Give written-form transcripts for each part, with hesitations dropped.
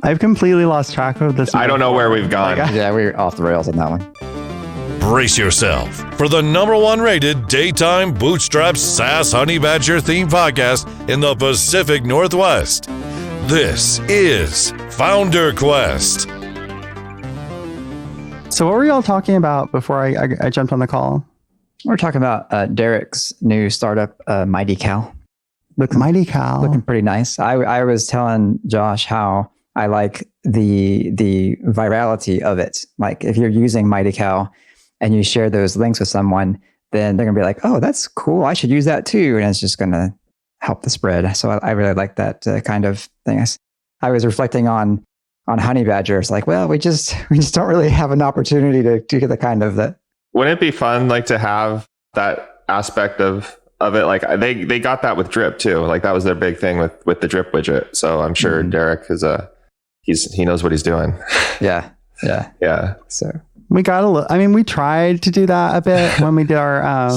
I've completely lost track of this. I don't know where we've gone. Yeah, we're off the rails on that one. Brace yourself for the #1 rated daytime bootstrap SaaS Honey Badger themed podcast in the Pacific Northwest. This is FounderQuest. So what were y'all talking about before I jumped on the call? We're talking about Derek's new startup, Mighty Cow. Mighty Cow. Looking pretty nice. I was telling Josh how I like the virality of it. Like if you're using Mighty Cow and you share those links with someone, then they're going to be like, oh, that's cool. I should use that too. And it's just going to help the spread. So I really like that kind of thing. I was reflecting on Honey Badger. It's like, well, we just don't really have an opportunity to get the kind of that. Wouldn't it be fun like to have that aspect of it? Like they got that with Drip too. Like that was their big thing with the Drip widget. So I'm sure Derek is he knows what he's doing. Yeah. So we we tried to do that a bit when we did our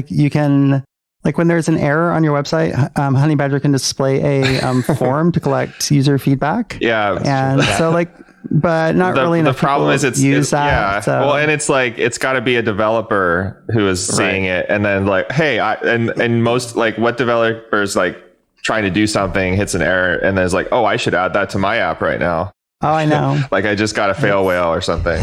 you can, like when there's an error on your website, Honey Badger can display a form to collect user feedback. Yeah. And so but not really enough. The problem is it's that. Yeah. So. Well, and it's like, it's got to be a developer who is seeing it. And then like, hey, and most like what developers like trying to do something hits an error and then it's like, oh, I should add that to my app right now. Oh, I know. Like I just got a fail whale or something.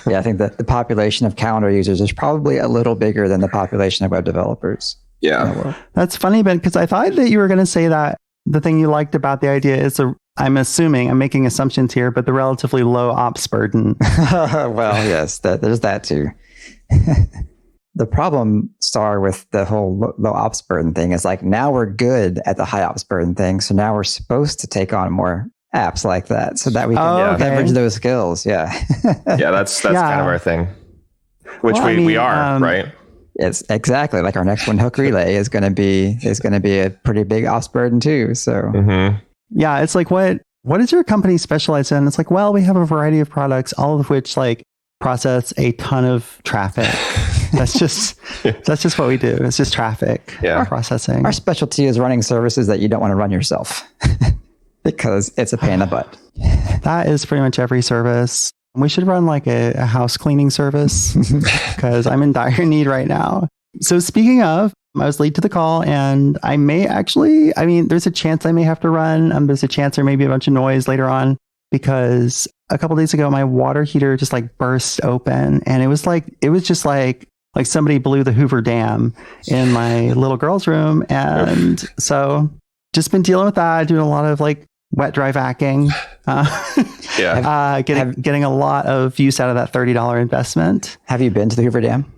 Yeah, I think that the population of calendar users is probably a little bigger than the population of web developers. Yeah. That's funny, Ben, because I thought that you were going to say that the thing you liked about the idea is I'm making assumptions here, but the relatively low ops burden. Well, yes, there's that too. The problem star with the whole low ops burden thing is like now we're good at the high ops burden thing. So now we're supposed to take on more apps like that so that we can leverage those skills. Yeah. Yeah, that's kind of our thing, which we are, right? It's exactly like our next one, Hook Relay, is going to be a pretty big ops burden too. So yeah, it's like what does your company specialize in? It's like, well, we have a variety of products, all of which like process a ton of traffic. That's just what we do. It's just traffic processing. Our specialty is running services that you don't want to run yourself because it's a pain in the butt. That is pretty much every service. We should run like a house cleaning service because I'm in dire need right now. So speaking of, I was late to the call and I may actually, there's a chance I may have to run. There's a chance there may be a bunch of noise later on because a couple of days ago, my water heater just like burst open and it was just like somebody blew the Hoover Dam in my little girl's room. And so just been dealing with that, doing a lot of like wet dry vacuuming, getting a lot of use out of that $30 investment. Have you been to the Hoover Dam?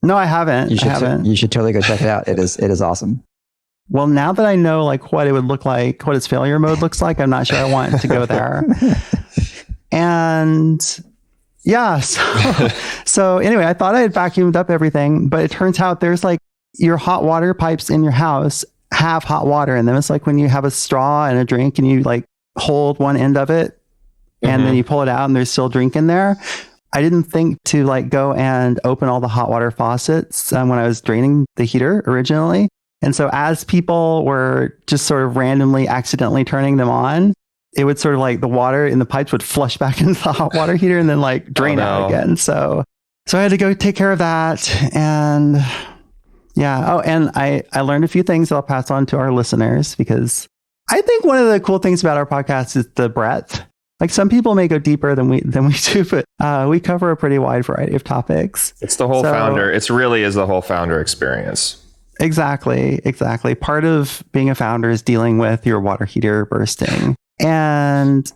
No, I haven't. You should totally go check it out. It is awesome. Well, now that I know like what it would look like, what its failure mode looks like, I'm not sure I want to go there. And yeah, so anyway, I thought I had vacuumed up everything, but it turns out there's like your hot water pipes in your house have hot water in them. It's like when you have a straw and a drink and you like hold one end of it and then you pull it out and there's still drink in there. I didn't think to like go and open all the hot water faucets when I was draining the heater originally. And so as people were just sort of randomly accidentally turning them on, it would sort of like the water in the pipes would flush back into the hot water heater and then like drain out again. So I had to go take care of that. And yeah. Oh, and I learned a few things that I'll pass on to our listeners because I think one of the cool things about our podcast is the breadth. Like some people may go deeper than we do, but we cover a pretty wide variety of topics. It's the whole founder. It really is the whole founder experience. Exactly. Part of being a founder is dealing with your water heater bursting. And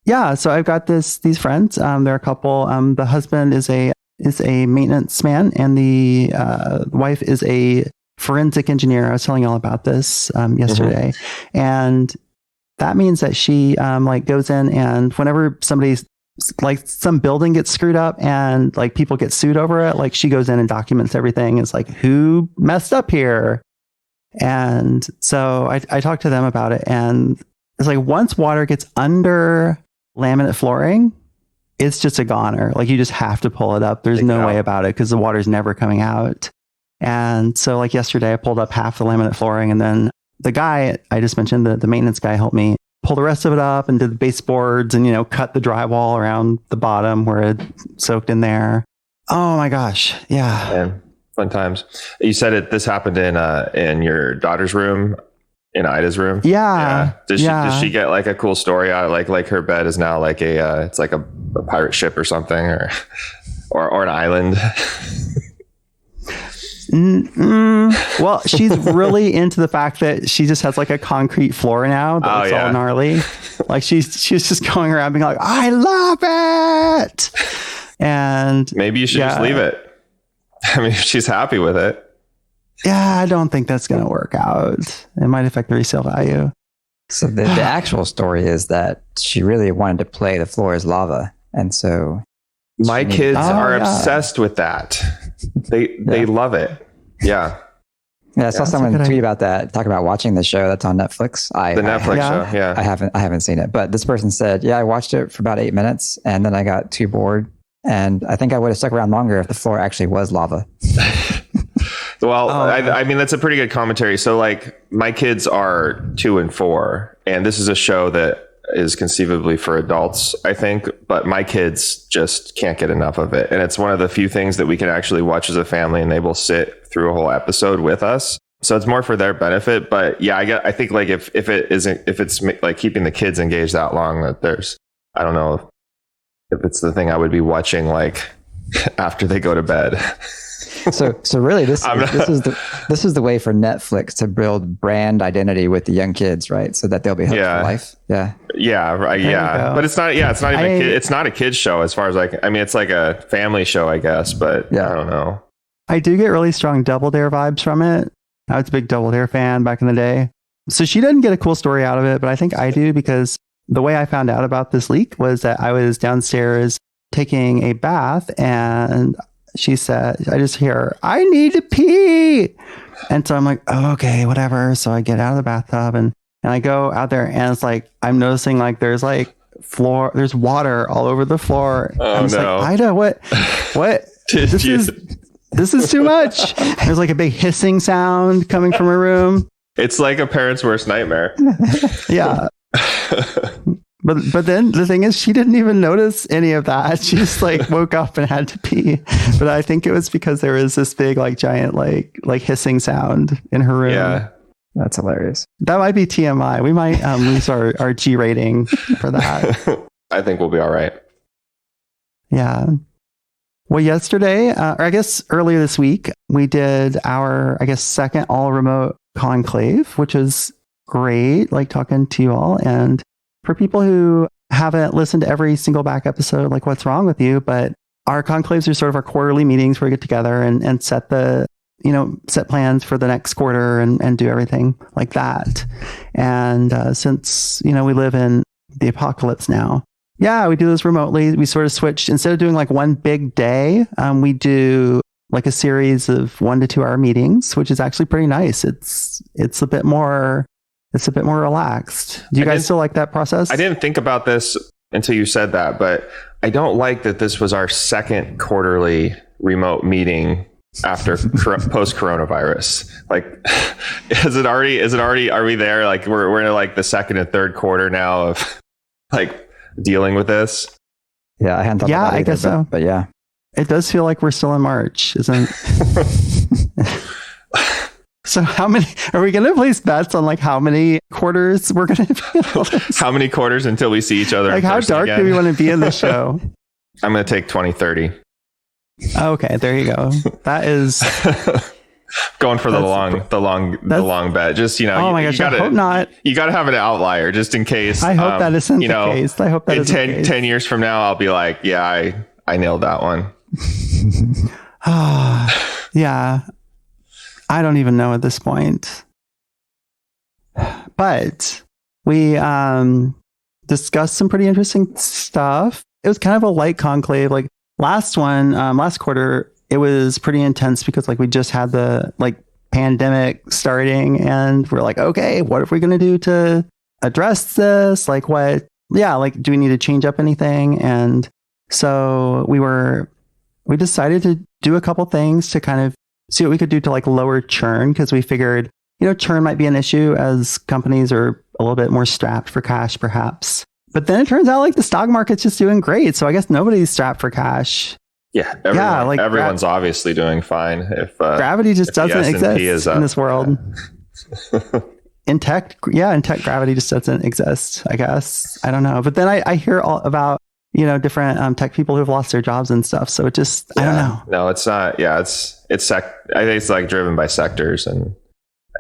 yeah, so I've got these friends. They're a couple. The husband is a maintenance man, and the wife is a forensic engineer. I was telling you all about this yesterday, and that means that she like goes in and whenever somebody's like some building gets screwed up and like people get sued over it, like she goes in and documents everything. It's like, who messed up here? And so I talked to them about it, and it's like once water gets under laminate flooring, it's just a goner. Like you just have to pull it up. There's no way about it because the water's never coming out. And so like yesterday I pulled up half the laminate flooring, and then the guy I just mentioned, the maintenance guy, helped me pull the rest of it up and did the baseboards and, cut the drywall around the bottom where it soaked in there. Oh my gosh. Yeah. Man, fun times. You said this happened in your daughter's room, in Ida's room. Yeah. Does she get like a cool story out of like her bed is now like it's like a pirate ship or something or an island? Well, she's really into the fact that she just has like a concrete floor now that's all gnarly. Like she's just going around being like, I love it. And maybe you should just leave it. I mean, if she's happy with it. Yeah, I don't think that's going to work out. It might affect the resale value. So the actual story is that she really wanted to play the floor is lava. And so my kids are obsessed with that. They love it. Yeah. Yeah, I saw someone tweet about that, talk about watching the show that's on Netflix. The Netflix show, yeah. I haven't seen it, but this person said, I watched it for about 8 minutes and then I got too bored. And I think I would have stuck around longer if the floor actually was lava. Well, I mean, that's a pretty good commentary. So like my kids are 2 and 4, and this is a show that is conceivably for adults, I think, but my kids just can't get enough of it. And it's one of the few things that we can actually watch as a family and they will sit through a whole episode with us. So it's more for their benefit. But yeah, I think like if it's like keeping the kids engaged that long, that I don't know if it's the thing I would be watching like after they go to bed. So really, this is the way for Netflix to build brand identity with the young kids, right? So that they'll be hooked for life. Yeah, right. Yeah, but it's not. Yeah, it's not even. It's not a kids show as far as like. I mean, it's like a family show, I guess. But I don't know. I do get really strong Double Dare vibes from it. I was a big Double Dare fan back in the day. So she doesn't get a cool story out of it, but I think I do, because the way I found out about this leak was that I was downstairs taking a bath and she said, I just hear her, I need to pee. And so I'm like, oh, okay, whatever. So I get out of the bathtub and I go out there and it's like, I'm noticing like there's like there's water all over the floor. Oh, I'm just like, Ida, what? This is too much. There's like a big hissing sound coming from her room. It's like a parent's worst nightmare. Yeah. But then the thing is, she didn't even notice any of that. She just like woke up and had to pee. But I think it was because there was this big like giant like hissing sound in her room. Yeah, that's hilarious. That might be TMI. We might lose our G rating for that. I think we'll be all right. Yeah. Well, yesterday, or I guess earlier this week, we did our second all remote conclave, which is great. Like talking to you all. And for people who haven't listened to every single back episode, like what's wrong with you? But our conclaves are sort of our quarterly meetings where we get together and set plans for the next quarter and do everything like that. And since, we live in the apocalypse now, we do this remotely. We sort of switched, instead of doing like one big day, we do like a series of 1 to 2 hour meetings, which is actually pretty nice. It's a bit more relaxed. Do you guys still like that process? I didn't think about this until you said that, but I don't like that this was our second quarterly remote meeting after post coronavirus. Like, is it already, are we there? Like we're in like the second and third quarter now of like dealing with this. Yeah. I hadn't thought about that either, guess so. But yeah, it does feel like we're still in March, isn't it? So how many, are we going to place bets on like how many quarters we're going to be in? How many quarters until we see each other? Like how dark do we want to be in the show? I'm going to take 2030. Okay, there you go. That is going for the long bet. Just, oh my gosh, I hope not. You got to have an outlier just in case. I hope that isn't the case. I hope that isn't the case. 10 years from now, I'll be like, yeah, I nailed that one. Yeah. I don't even know at this point. But we discussed some pretty interesting stuff. It was kind of a light conclave. Like last quarter, it was pretty intense because like we just had the like pandemic starting and we're like, okay, what are we going to do to address this? Like do we need to change up anything? And so we decided to do a couple things to kind of see what we could do to like lower churn, because we figured, churn might be an issue as companies are a little bit more strapped for cash, perhaps. But then it turns out like the stock market's just doing great. So I guess nobody's strapped for cash. Yeah, everyone's obviously doing fine. If gravity just doesn't exist in this world. In tech, gravity just doesn't exist, I guess. I don't know. But then I hear all about, different tech people who've lost their jobs and stuff. So it just, I don't know. No, it's not. Yeah, I think it's like driven by sectors. And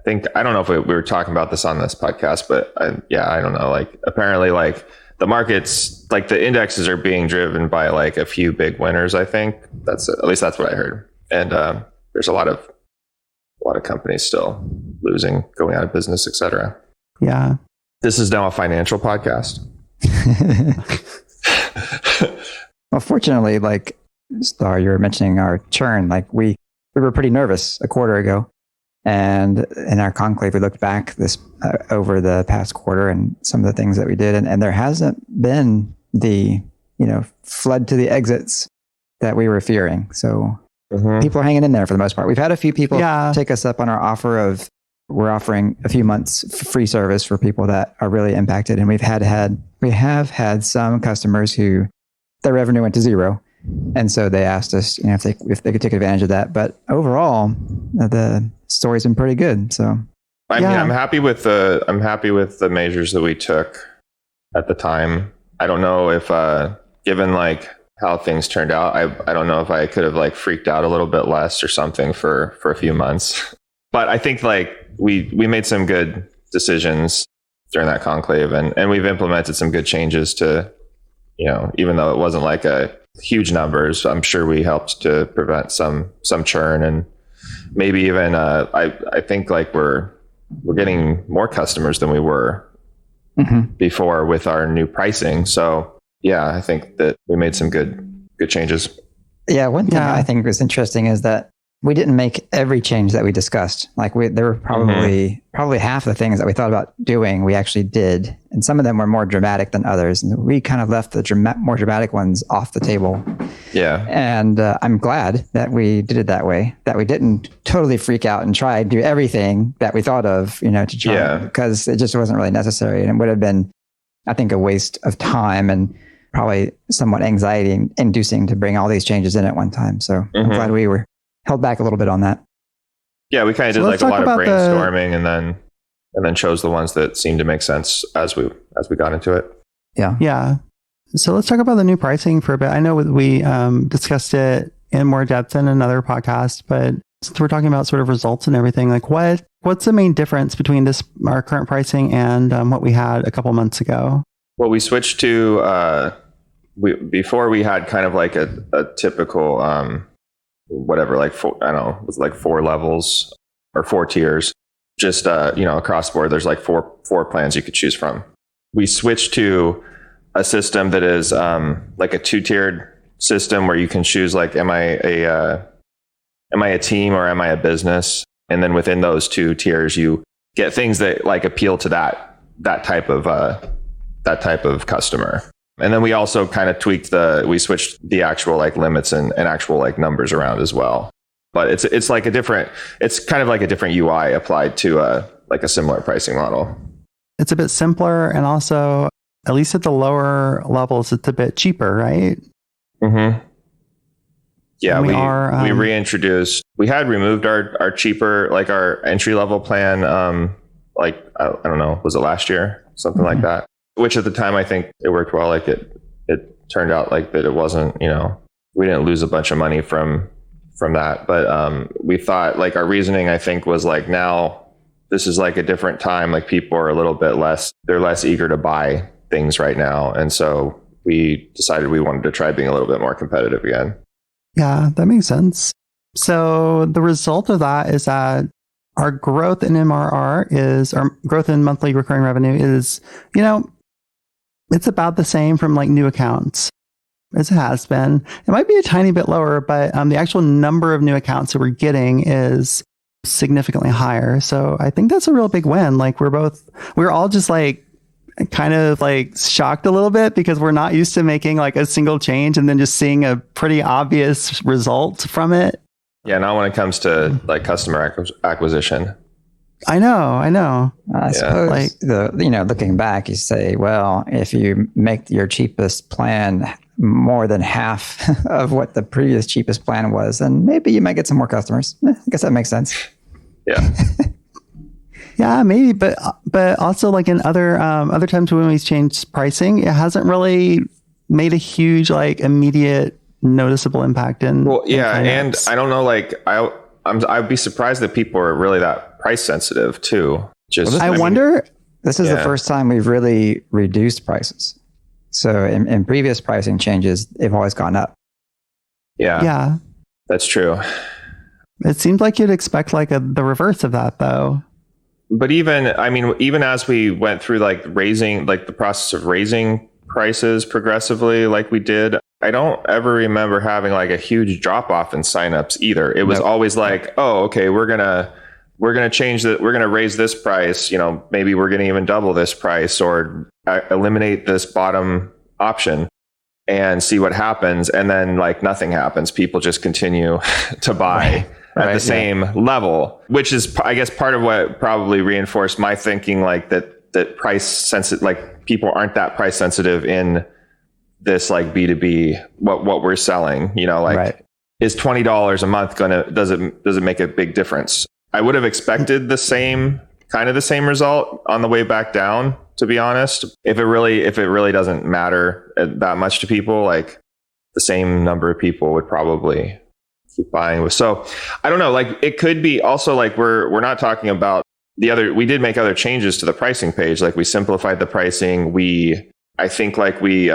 I don't know if we were talking about this on this podcast, but I don't know. Like apparently like the markets, like the indexes are being driven by like a few big winners. I think at least that's what I heard. And there's a lot of companies still losing, going out of business, etc. Yeah. This is now a financial podcast. Well, fortunately, like Star, you were mentioning our churn. Like we were pretty nervous a quarter ago, and in our conclave, we looked back over the past quarter and some of the things that we did, and there hasn't been the flood to the exits that we were fearing. So people are hanging in there for the most part. We've had a few people take us up on our offer of we're offering a few months free service for people that are really impacted, and we have had some customers who their revenue went to zero, and so they asked us, if they could take advantage of that. But overall, the story's been pretty good. So I'm happy with the measures that we took at the time. I don't know if given like how things turned out, I don't know if I could have like freaked out a little bit less or something for a few months. But I think like we made some good decisions during that conclave, and we've implemented some good changes to, even though it wasn't like a huge numbers, I'm sure we helped to prevent some churn, and maybe even I think like we're getting more customers than we were before with our new pricing. So yeah, I think that we made some good changes. Yeah, one thing I think was interesting is that we didn't make every change that we discussed. Like there were probably half the things that we thought about doing, we actually did. And some of them were more dramatic than others. And we kind of left the more dramatic ones off the table. Yeah. And I'm glad that we did it that way, that we didn't totally freak out and try to do everything that we thought of, to try, because it just wasn't really necessary. And it would have been, I think, a waste of time and probably somewhat anxiety inducing to bring all these changes in at one time. So I'm glad we were held back a little bit on that. Yeah, we kind of did like a lot of brainstorming and then chose the ones that seemed to make sense as we got into it. Yeah. Yeah. So let's talk about the new pricing for a bit. I know we discussed it in more depth in another podcast, but since we're talking about sort of results and everything, like what's the main difference between our current pricing and what we had a couple months ago? Well, we switched to before we had kind of like a typical whatever, like it was like 4 levels or 4 tiers, just across the board. There's like four plans you could choose from. We switched to a system that is like a 2-tiered system where you can choose like, am I a team or am I a business? And then within those 2 tiers, you get things that like appeal to that type of customer. And then we also kind of we switched the actual like limits and actual like numbers around as well. But it's kind of like a different UI applied to like a similar pricing model. It's a bit simpler, and also, at least at the lower levels, it's a bit cheaper, right? Mm-hmm. Yeah, we reintroduced. We had removed our cheaper, like our entry level plan. Like I don't know, was it last year? Something like that. Which at the time I think it worked well. Like it turned out like that it wasn't. We didn't lose a bunch of money from that. But we thought like our reasoning I think was like now this is like a different time. Like people are a little bit less. They're less eager to buy things right now, and so we decided we wanted to try being a little bit more competitive again. Yeah, that makes sense. So the result of that is that our growth in MRR our growth in monthly recurring revenue is, it's about the same from like new accounts as it has been. It might be a tiny bit lower, but the actual number of new accounts that we're getting is significantly higher. So I think that's a real big win. Like we're all just like kind of like shocked a little bit because we're not used to making like a single change and then just seeing a pretty obvious result from it. Yeah, not when it comes to like customer acquisition. I know. I suppose looking back, you say, well, if you make your cheapest plan more than half of what the previous cheapest plan was, then maybe you might get some more customers. I guess that makes sense. Yeah. Yeah, maybe, but also like in other times when we've changed pricing, it hasn't really made a huge like immediate noticeable impact in. Well, yeah, and I don't know, like I'd be surprised that people are really that price sensitive too. I wonder. This is the first time we've really reduced prices. So in previous pricing changes, they've always gone up. Yeah, that's true. It seems like you'd expect like the reverse of that, though. But even as we went through like the process of raising prices progressively, like we did, I don't ever remember having like a huge drop off in signups either. It was always like, oh, okay, we're gonna change that. We're gonna raise this price. Maybe we're gonna even double this price or eliminate this bottom option and see what happens. And then like nothing happens. People just continue to buy. At the same level, which is, I guess, part of what probably reinforced my thinking, like that price sensitive, like people aren't that price sensitive in this like B2B, what we're selling, is $20 a month does it make a big difference? I would have expected the same result on the way back down, to be honest. If it really doesn't matter that much to people, like the same number of people would probably keep buying. So I don't know, like it could be also like we're not talking about we did make other changes to the pricing page. Like we simplified the pricing. I think we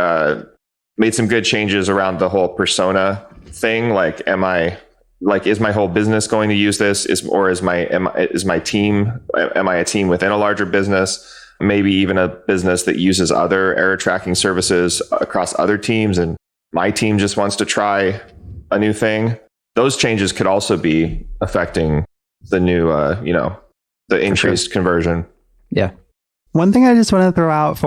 made some good changes around the whole persona thing. Like, is my whole business going to use this? Is my team, am I a team within a larger business? Maybe even a business that uses other error tracking services across other teams, and my team just wants to try a new thing. Those changes could also be affecting the new, the increased conversion. Yeah. One thing I just want to throw out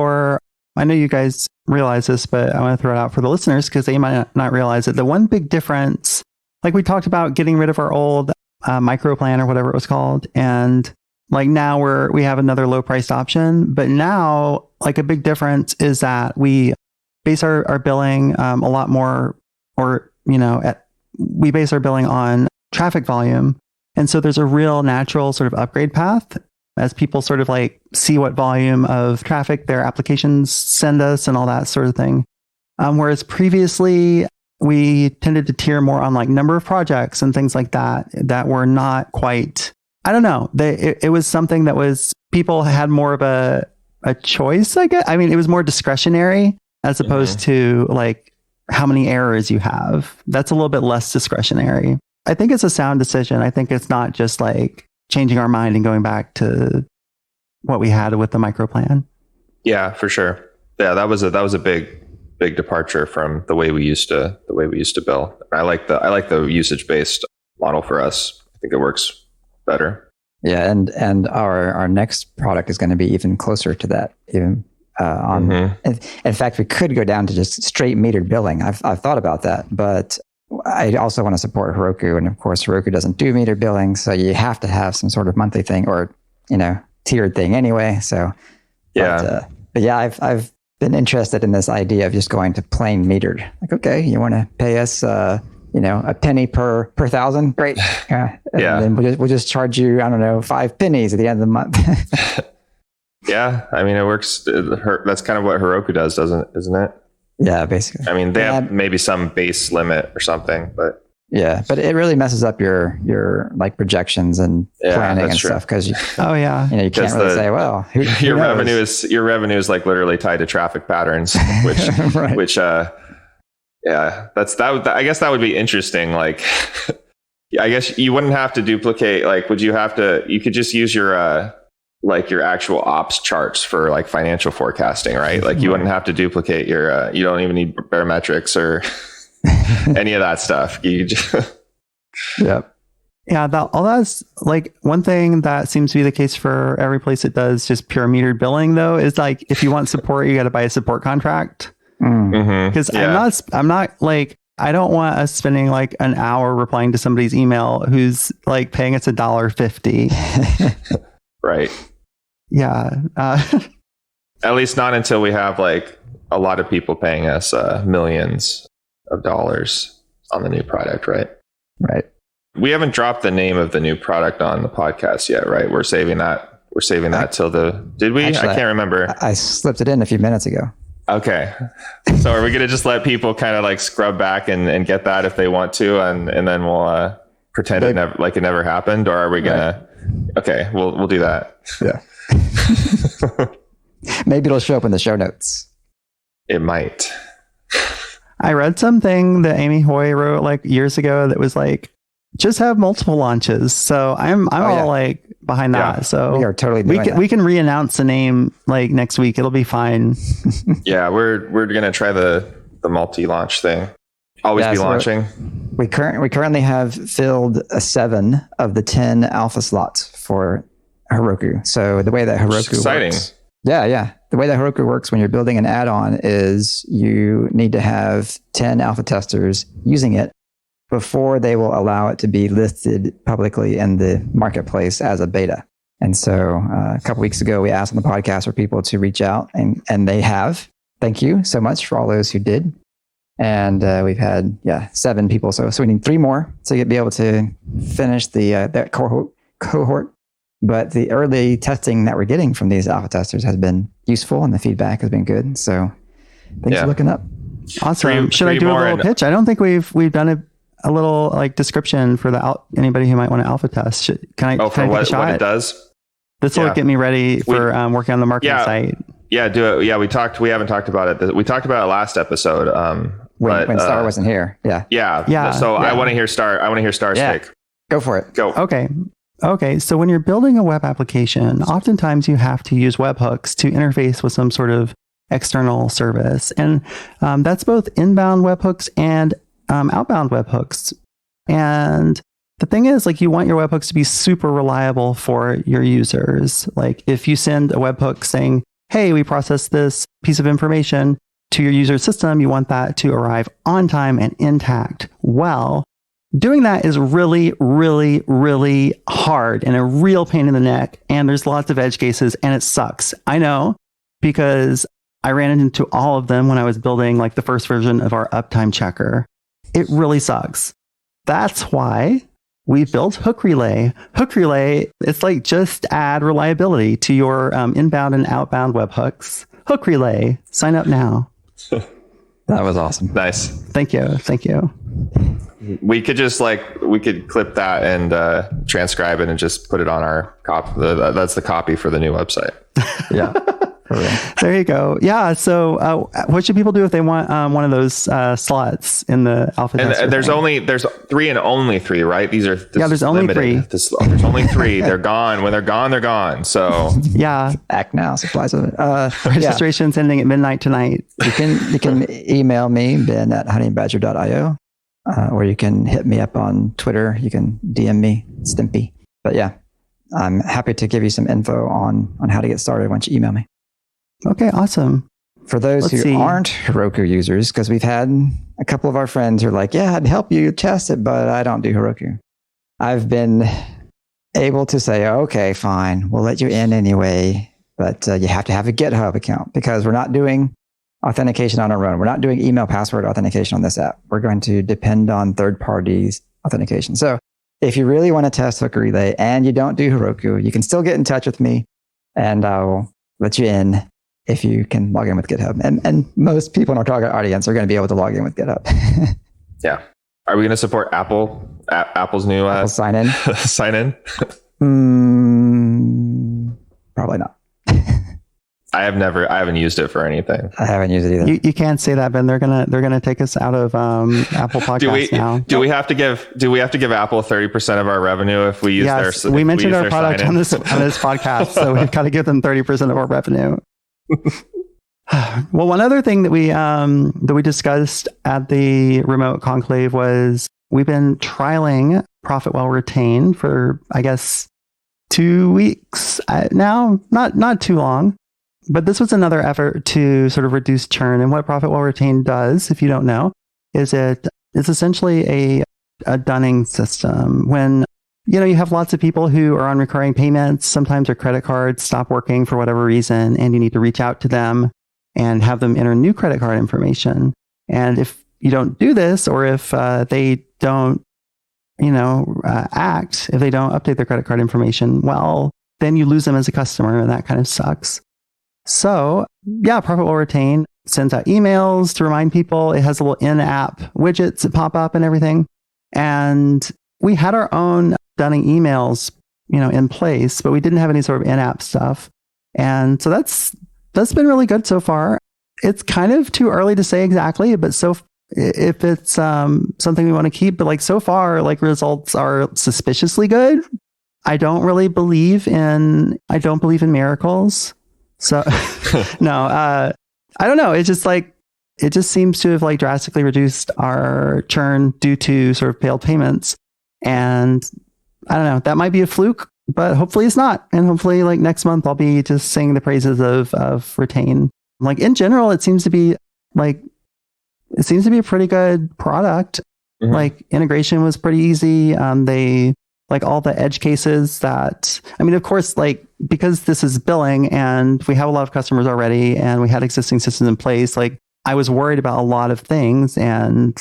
I know you guys realize this, but I want to throw it out for the listeners because they might not realize it. The one big difference, like we talked about getting rid of our old micro plan or whatever it was called. And like now we have another low priced option, but now like a big difference is that we base our billing a lot more, we base our billing on traffic volume. And so there's a real natural sort of upgrade path as people sort of like see what volume of traffic their applications send us and all that sort of thing. Whereas previously we tended to tier more on like number of projects and things like that were not quite, I don't know. It was something that was, people had more of a choice, I guess. I mean, it was more discretionary as opposed to like how many errors you have. That's a little bit less discretionary. I think it's a sound decision. I think it's not just like changing our mind and going back to what we had with the micro plan. Yeah, for sure. Yeah, that was a big departure from the way we used to bill. I like the usage based model for us. I think it works better. Yeah, and our next product is going to be even closer to that. Even in fact, we could go down to just straight metered billing. I've thought about that, but I also want to support Heroku, and of course, Heroku doesn't do metered billing, so you have to have some sort of monthly thing or tiered thing anyway. So yeah, but yeah, I've been interested in this idea of just going to plain metered. Like, okay, you want to pay us a penny per 1,000? Great. And then we'll just charge you, I don't know, 5 pennies at the end of the month. Yeah, I mean, it works. That's kind of what Heroku does, isn't it? Yeah, basically. I mean, they have maybe some base limit or something, but yeah, but it really messes up your like projections and planning and stuff because you can't really say, well, your revenue is like literally tied to traffic patterns, which right. which I guess that would be interesting. Like, I guess you wouldn't have to duplicate. Like, you could just use your actual ops charts for like financial forecasting, right? Like you wouldn't have to duplicate your, you don't even need barometrics or any of that stuff. You just Yep. Yeah, all that's like one thing that seems to be the case for every place that does just pure metered billing though, is like, if you want support, you got to buy a support contract. Because I'm not like, I don't want us spending like an hour replying to somebody's email who's like paying us $1.50. right? Yeah. At least not until we have like a lot of people paying us millions of dollars on the new product, right? Right. We haven't dropped the name of the new product on the podcast yet, right? We're saving that. We're saving that till did we? Actually, I can't remember. I slipped it in a few minutes ago. Okay. So are we going to just let people kind of like scrub back and get that if they want to, and then we'll pretend it never happened, or are we going to? Okay, we'll do that. Yeah. Maybe it'll show up in the show notes. It might. I read something that Amy Hoy wrote like years ago that was like, just have multiple launches. So I'm all like behind that. So we are totally doing that. We can re-announce the name like next week. It'll be fine. Yeah, we're gonna try the multi-launch thing. Always be launching. We currently have filled 7 of the 10 alpha slots for Heroku. So the way that Heroku works. Yeah. The way that Heroku works when you're building an add-on is you need to have 10 alpha testers using it before they will allow it to be listed publicly in the marketplace as a beta. And so a couple weeks ago, we asked on the podcast for people to reach out, and they have. Thank you so much for all those who did. And we've had 7 people. So we need 3 more to be able to finish that cohort. But the early testing that we're getting from these alpha testers has been useful, and the feedback has been good. So things are looking up. Awesome. Should I do a little pitch? I don't think we've done a little like description for anybody who might want to alpha test. Can I take a shot? What it does? This will get me ready for working on the marketing site. Yeah, do it. Yeah, we haven't talked about it. We talked about it last episode. When Star wasn't here. Yeah. So I want to hear Star's take. Go for it. Go. Okay. So when you're building a web application, oftentimes you have to use webhooks to interface with some sort of external service. And that's both inbound webhooks and outbound webhooks. And the thing is, like, you want your webhooks to be super reliable for your users. Like if you send a webhook saying, hey, we processed this piece of information to your user system, you want that to arrive on time and intact. Well, doing that is really, really, really hard and a real pain in the neck. And there's lots of edge cases and it sucks. I know, because I ran into all of them when I was building like the first version of our uptime checker. It really sucks. That's why we built Hook Relay. Hook Relay, it's like just add reliability to your inbound and outbound webhooks. Hook Relay, sign up now. That was awesome. Nice. Thank you. We could clip that and transcribe it and just put it on our copy. That's the copy for the new website. Yeah. There you go. Yeah. So what should people do if they want one of those slots in the alpha tester? And there's 3 and only 3, right? There's only 3. There's only 3. They're gone. When they're gone, they're gone. So yeah. Act now. Supplies of it. Registration's ending at midnight tonight. You can email me, ben@honeybadger.io, or you can hit me up on Twitter. You can DM me, Stimpy. But yeah, I'm happy to give you some info on how to get started once you email me. Okay, awesome. For those who aren't Heroku users, because we've had a couple of our friends who are like, yeah, I'd help you test it, but I don't do Heroku. I've been able to say, okay, fine, we'll let you in anyway, but you have to have a GitHub account because we're not doing authentication on our own. We're not doing email password authentication on this app. We're going to depend on third parties authentication. So if you really want to test Hook Relay and you don't do Heroku, you can still get in touch with me and I'll let you in if you can log in with GitHub. And most people in our target audience are going to be able to log in with GitHub. Yeah. Are we going to support Apple's new Apple sign in? Sign in? Probably not. I haven't used it for anything. I haven't used it either. You can't say that, Ben. They're gonna take us out of Apple Podcasts now. Do we have to give Apple 30% of our revenue if we use their? We mentioned our product on this podcast, so we've got to give them 30% of our revenue. Well, one other thing that we discussed at the remote conclave was we've been trialing ProfitWell Retain for, I guess, 2 weeks now, not too long. But this was another effort to sort of reduce churn. And what ProfitWell Retain does, if you don't know, is it's essentially a dunning system. When you have lots of people who are on recurring payments. Sometimes their credit cards stop working for whatever reason, and you need to reach out to them and have them enter new credit card information. And if you don't do this, or if they don't, act, if they don't update their credit card information, well, then you lose them as a customer, and that kind of sucks. So yeah, ProfitWell Retain sends out emails to remind people. It has little in-app widgets that pop up and everything. And we had our own dunning emails, in place, but we didn't have any sort of in-app stuff. And so that's been really good so far. It's kind of too early to say exactly, but if it's something we want to keep, but so far, results are suspiciously good. I don't believe in miracles. So no, I don't know. It's just it just seems to have drastically reduced our churn due to sort of failed payments. And I don't know, that might be a fluke, but hopefully it's not. And hopefully next month I'll be just singing the praises of Retain. In general, it seems to be a pretty good product. Mm-hmm. Integration was pretty easy. They all the edge cases that, of course, because this is billing and we have a lot of customers already and we had existing systems in place, I was worried about a lot of things, and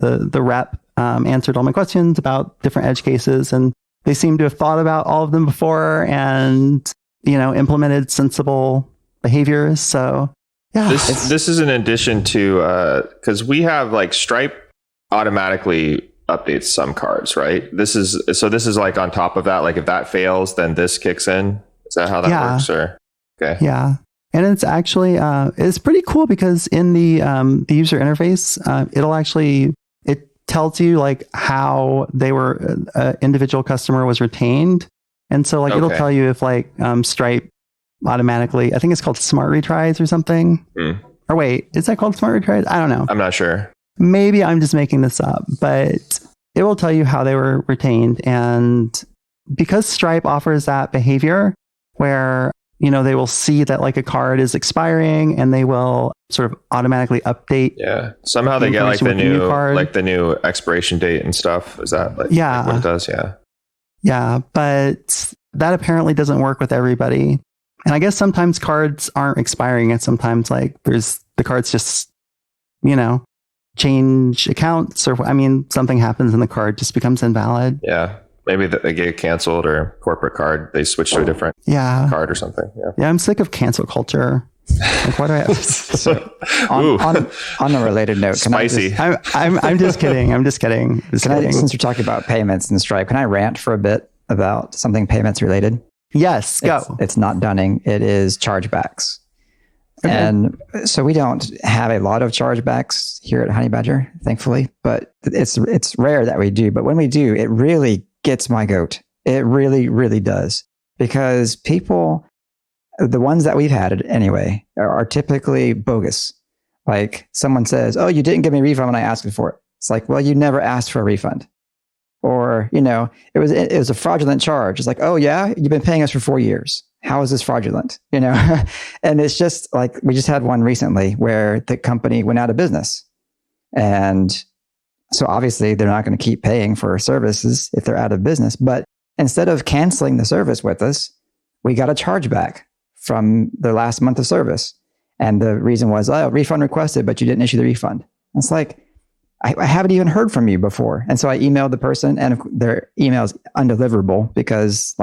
the rep answered all my questions about different edge cases, and they seem to have thought about all of them before and, implemented sensible behaviors. So yeah. This is in addition to, because we have Stripe automatically updates some cards, right? This is on top of that. If that fails, then this kicks in. Is that how that works? Or okay, yeah, and it's actually it's pretty cool because in the user interface, it tells you how they were individual customer was retained, and so it'll tell you if Stripe automatically, I think it's called smart retries or something. Or wait, is that called smart retries? I don't know. I'm not sure. Maybe I'm just making this up, but it will tell you how they were retained. And because Stripe offers that behavior where, they will see that a card is expiring and they will sort of automatically update. Yeah. Somehow they get the new card. The new expiration date and stuff. Is that what it does? Yeah. Yeah. But that apparently doesn't work with everybody. And I guess sometimes cards aren't expiring, and sometimes the cards just, change accounts, or something happens and the card just becomes invalid. Yeah, maybe they get canceled, or corporate card, they switch to a different card or something. Yeah, I'm sick of cancel culture. Why do I have so on a related note, spicy. I'm just kidding. Since we're talking about payments and Stripe, can I rant for a bit about something payments related? Yes, go. It's not dunning. It is chargebacks. Okay. And so we don't have a lot of chargebacks here at Honey Badger, thankfully, but it's rare that we do. But when we do, it really gets my goat. It really, really does. Because people, the ones that we've had anyway, are typically bogus. Someone says, "Oh, you didn't give me a refund when I asked for it." It's well, you never asked for a refund. Or, it was a fraudulent charge. It's "Oh yeah, you've been paying us for 4 years. How is this fraudulent?" And it's just we just had one recently where the company went out of business. And so obviously they're not going to keep paying for services if they're out of business. But instead of canceling the service with us, we got a chargeback from their last month of service. And the reason was, refund requested, but you didn't issue the refund. It's I haven't even heard from you before. And so I emailed the person, and their email is undeliverable because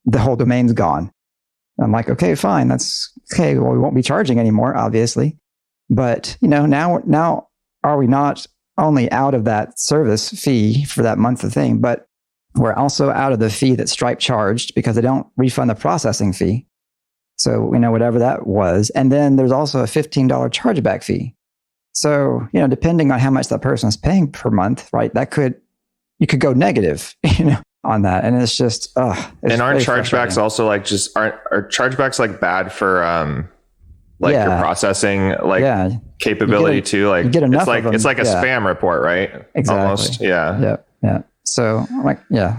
the whole domain's gone. And I'm okay, fine. That's okay. Well, we won't be charging anymore, obviously. But, now are we not only out of that service fee for that month of thing, but we're also out of the fee that Stripe charged because they don't refund the processing fee. So, whatever that was. And then there's also a $15 chargeback fee. So, depending on how much that person is paying per month, right, you could go negative, on that. And it's just, and aren't chargebacks also are chargebacks bad for, your processing, capability too? You get enough of them. It's a spam report, right? Exactly. Almost. Yeah. Yeah. So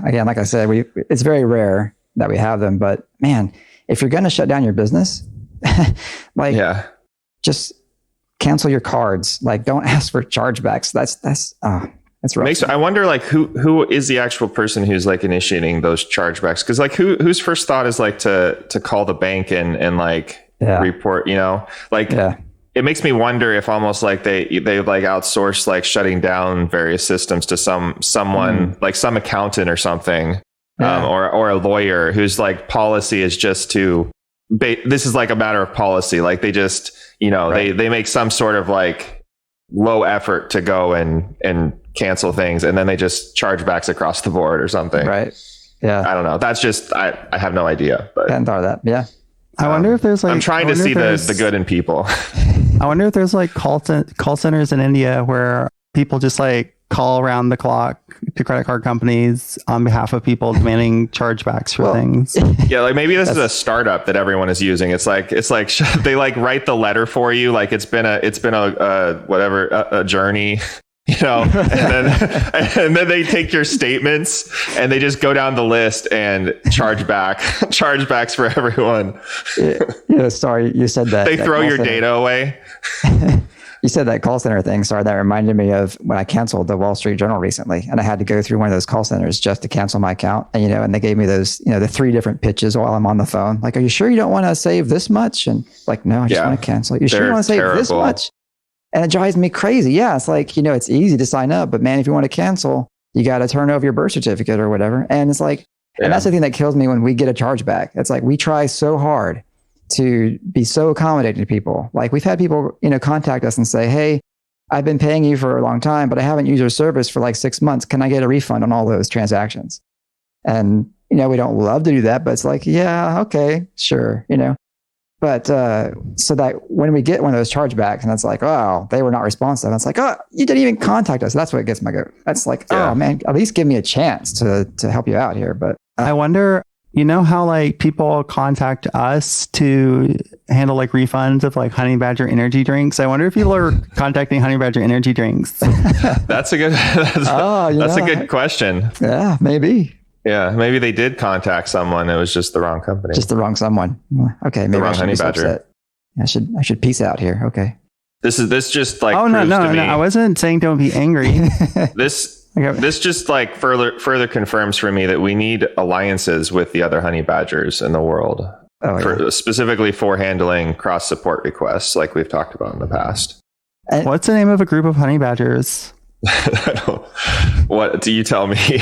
again, like I said, it's very rare that we have them, but man, if you're going to shut down your business, just cancel your cards. Don't ask for chargebacks. It's rough. I wonder like who is the actual person who's like initiating those chargebacks? Because like whose first thought is like to call the bank and like report, like it makes me wonder if almost like they like outsource like shutting down various systems to someone like some accountant or something, or a lawyer whose like policy is just to this is like a matter of policy. Like they just they make some sort of like low effort to go and cancel things, and then they just charge backs across the board or something. Right. Yeah. I don't know. That's just I have no idea. But I hadn't thought of that. Yeah. I wonder if there's like I'm trying to see the good in people. I wonder if there's like call centers in India where people just like call around the clock to credit card companies on behalf of people demanding chargebacks for things. Yeah, like maybe this is a startup that everyone is using. It's like they like write the letter for you. Like it's been a journey. And then they take your statements and they just go down the list and chargebacks for everyone. Yeah, sorry, you said that. They throw your data away. You said that call center thing. Sorry, that reminded me of when I canceled the Wall Street Journal recently, and I had to go through one of those call centers just to cancel my account. And and they gave me those, the 3 different pitches while I'm on the phone. Like, are you sure you don't want to save this much? And like, no, I just want to cancel. You sure you want to save this much? And it drives me crazy. Yeah, it's like, it's easy to sign up, but man, if you want to cancel, you got to turn over your birth certificate or whatever. And it's like, and that's the thing that kills me when we get a chargeback. It's like, we try so hard to be so accommodating to people. Like we've had people, contact us and say, hey, I've been paying you for a long time, but I haven't used your service for like 6 months. Can I get a refund on all those transactions? And, we don't love to do that, but it's like, yeah, okay, sure, But so that when we get one of those chargebacks and it's like, oh, they were not responsive. And it's like, oh, you didn't even contact us. That's what gets my goat. That's like, oh man, at least give me a chance to help you out here. But I wonder, how like people contact us to handle like refunds of like Honey Badger energy drinks. I wonder if people are contacting Honey Badger energy drinks. That's a good question. Yeah, maybe. Yeah, maybe they did contact someone. It was just the wrong company. Just the wrong someone. Okay, maybe I should be upset. I should peace out here. Okay. This just like no. I wasn't saying don't be angry. This just like further confirms for me that we need alliances with the other honey badgers in the world, specifically for handling cross support requests, like we've talked about in the past. What's the name of a group of honey badgers? What do you tell me?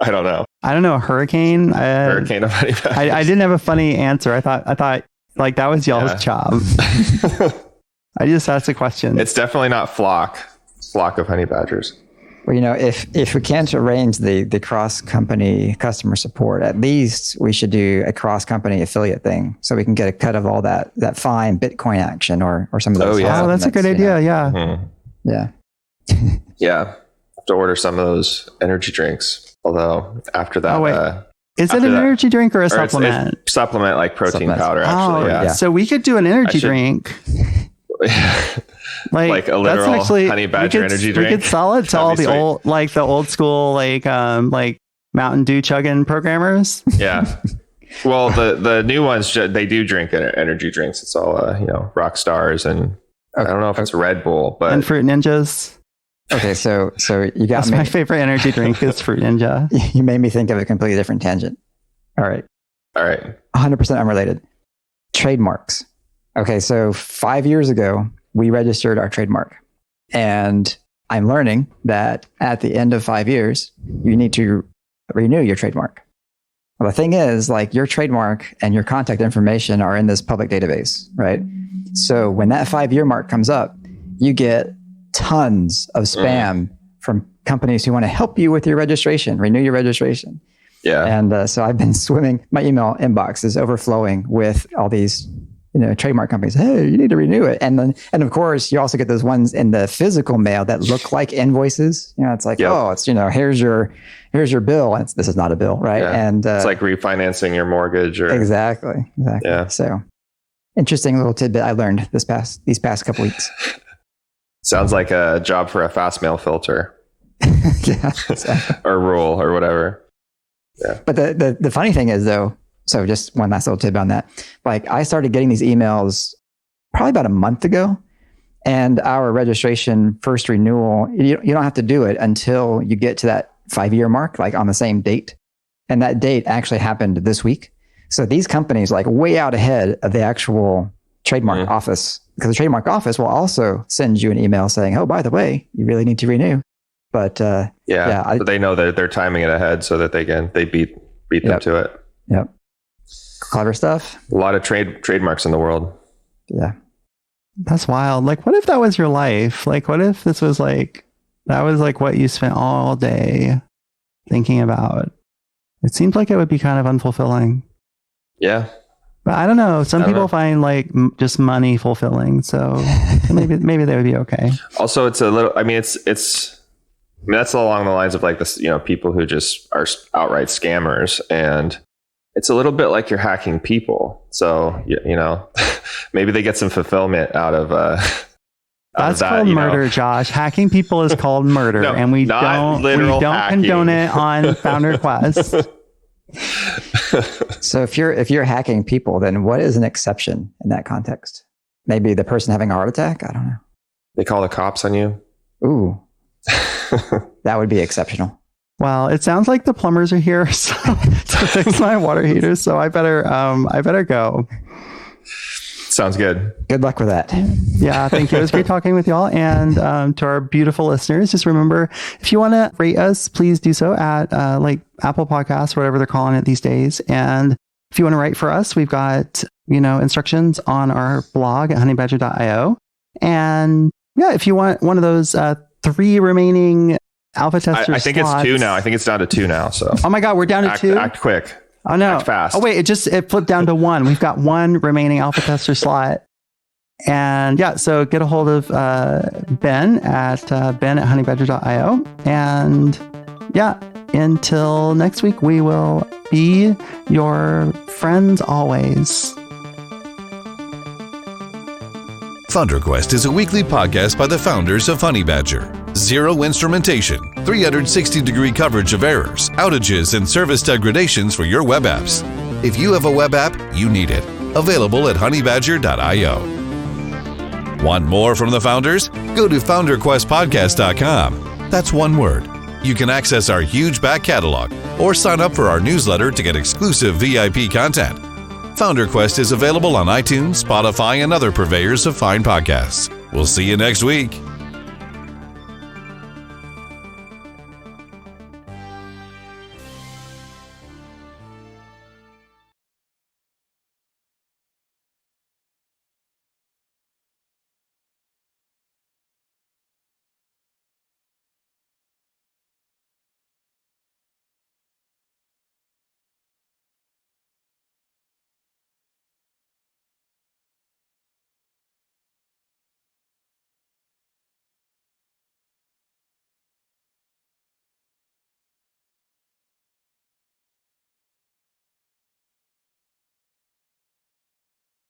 I don't know. I don't know. Hurricane. Hurricane of honey badgers. I didn't have a funny answer. I thought like that was y'all's job. I just asked a question. It's definitely not flock of honey badgers. Well, if we can't arrange the cross-company customer support, at least we should do a cross-company affiliate thing so we can get a cut of all that fine Bitcoin action or some of those. Oh, that's a good idea. Yeah. Mm-hmm. Yeah. Yeah. Have to order some of those energy drinks. Although after that, is it an energy drink or a supplement? It's supplement like protein powder, actually. Yeah. So we could do an energy drink. like a literal honey badger energy drink. We could sell it to all the old school Mountain Dew chugging programmers. Yeah. Well, the new ones, they do drink energy drinks. It's all rock stars and I don't know if it's Red Bull, but and Fruit Ninjas. Okay, so you got me. My favorite energy drink is Fruit Ninja. You made me think of a completely different tangent. All right. 100% unrelated. Trademarks. Okay, so 5 years ago, we registered our trademark. And I'm learning that at the end of 5 years, you need to renew your trademark. Well, the thing is, like, your trademark and your contact information are in this public database, right? So when that 5-year mark comes up, you get tons of spam from companies who want to help you with your registration, renew your registration. Yeah. And so I've been swimming, my email inbox is overflowing with all these trademark companies. Hey, you need to renew it. And of course, you also get those ones in the physical mail that look like invoices. It's like, it's, here's your bill. And this is not a bill, right? Yeah. And it's like refinancing your mortgage or exactly. Yeah. So interesting little tidbit I learned these past couple weeks. Sounds like a job for a fast mail filter. Yeah. Exactly. Or rule or whatever. Yeah. But the funny thing is though, so just one last little tip on that. Like I started getting these emails probably about a month ago. And our registration first renewal, you don't have to do it until you get to that 5-year mark, like on the same date. And that date actually happened this week. So these companies like way out ahead of the actual trademark office, because the trademark office will also send you an email saying, oh, by the way, you really need to renew. But but they know that they're timing it ahead so that they beat them to it. Yep. Clever stuff. A lot of trademarks in the world. Yeah. That's wild. Like, what if that was your life? Like, what if this was like, that was like what you spent all day thinking about? It seems like it would be kind of unfulfilling. Yeah. But I don't know. Some people find like just money fulfilling. So maybe they would be okay. Also, it's a little, I mean, that's along the lines of like this, people who just are outright scammers. And it's a little bit like you're hacking people. So, maybe they get some fulfillment out of that's that, called murder, Josh. Hacking people is called murder. No, and we don't condone it on FounderQuest. So if you're hacking people, then what is an exception in that context? Maybe the person having a heart attack? I don't know. They call the cops on you. Ooh. That would be exceptional. Well, it sounds like the plumbers are here to fix my water heater, so I better go. Sounds good. Good luck with that. Yeah, thank you. It was great talking with y'all. And to our beautiful listeners, just remember, if you want to rate us, please do so at like Apple Podcasts, whatever they're calling it these days. And if you want to write for us, we've got, instructions on our blog at honeybadger.io. And yeah, if you want one of those 3 remaining alpha tester I think slots, it's 2 now. I think it's down to 2 now. So oh my God, we're down to 2? Act quick. Oh no. Act fast. Oh wait, it flipped down to 1. We've got 1 remaining alpha tester slot. And yeah, so get a hold of Ben at honeybadger.io. And yeah, until next week, we will be your friends always. FounderQuest is a weekly podcast by the founders of Honey Badger. Zero instrumentation, 360-degree coverage of errors, outages, and service degradations for your web apps. If you have a web app, you need it. Available at honeybadger.io. Want more from the founders? Go to FounderQuestPodcast.com. That's one word. You can access our huge back catalog or sign up for our newsletter to get exclusive VIP content. FounderQuest is available on iTunes, Spotify, and other purveyors of fine podcasts. We'll see you next week.